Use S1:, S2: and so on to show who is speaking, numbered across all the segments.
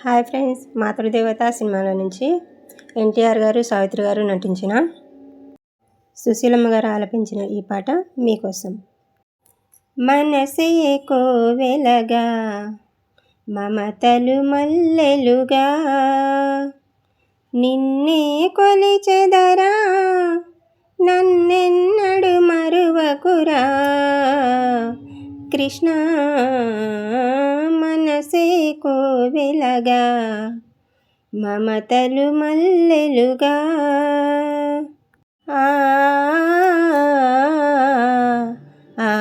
S1: Hi friends, Mathrudevatha సినిమాలో నుంచి ఎన్టీఆర్ గారు, సావిత్రి గారు నటించిన, సుశీలమ్మ గారు ఆలపించిన ఈ పాట మీకోసం. మనసే కోవెలగా మమతలు మల్లెలుగా నిన్నే కొలిచెదరా, నన్నెన్నడు మరువకురా కృష్ణ. మనసే కోవెలగా మమతలు మల్లెలుగా ఆ ఆ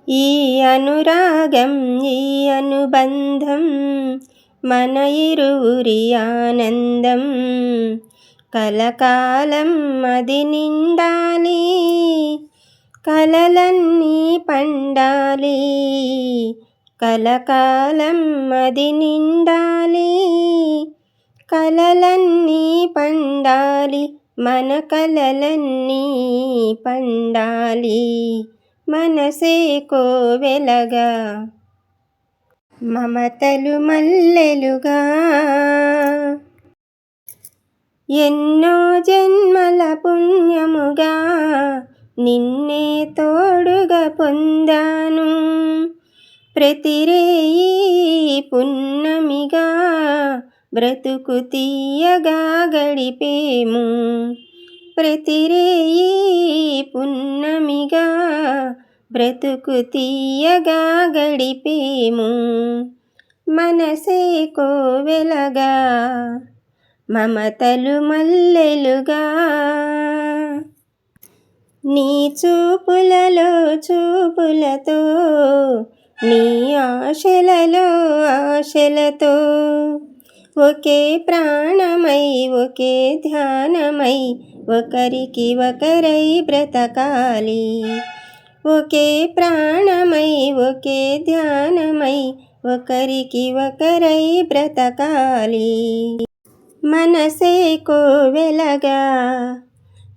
S1: ఈ అనురాగం, ఈ అనుబంధం మన ఇరువురి ఆనందం కలకాలం అది నిండాలి, కలలన్నీ పండాలి. కలకాలం అది నిండాలి, కలలన్నీ పండాలి. మన కలలన్నీ పండాలి. మనసే కోవెలగా మమతలు మల్లెలుగా ఎన్నో జన్మల పుణ్యముగా నిన్నే తోడుగా పొందాను. ప్రతిరేయి పున్నమిగా బ్రతుకు తీయగా గడిపేము. ప్రతిరేయి పున్నమిగా బ్రతుకు తీయగా గడిపేము. మనసే కోవెలగా మమతలు మల్లెలుగా నీ చూపులలో చూపులతో, నీ ఆశలలో ఆశలతో ఒకే ప్రాణమై ఒకే ధ్యానమై ఒకరికి ఒకరై బ్రతకాలి. ఒకే ప్రాణమై ఒకే ధ్యానమై ఒకరికి ఒకరై బ్రతకాలి. మనసే కోవెలగా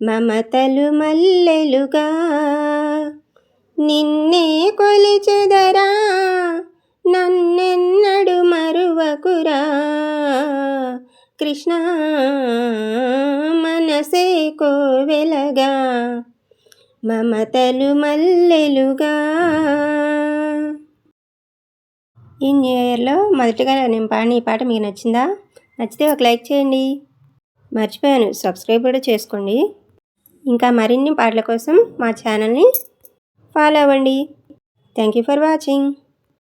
S1: మమతలు మల్లెలుగా నిన్నే కొలిచెదరా, నన్నెన్నడు మరువకురా కృష్ణ. మనసే కోవెలగా మమతలు మల్లెలుగా. ఈ న్యూ ఇయర్లో మొదటిగా నేను పాడిన ఈ పాట మీకు నచ్చిందా? నచ్చితే ఒక లైక్ చేయండి. మర్చిపోయాను, సబ్స్క్రైబ్ కూడా చేసుకోండి. ఇంకా మరిన్ని పాటల కోసం మా ఛానల్ని ఫాలో అవ్వండి. Thank you for watching.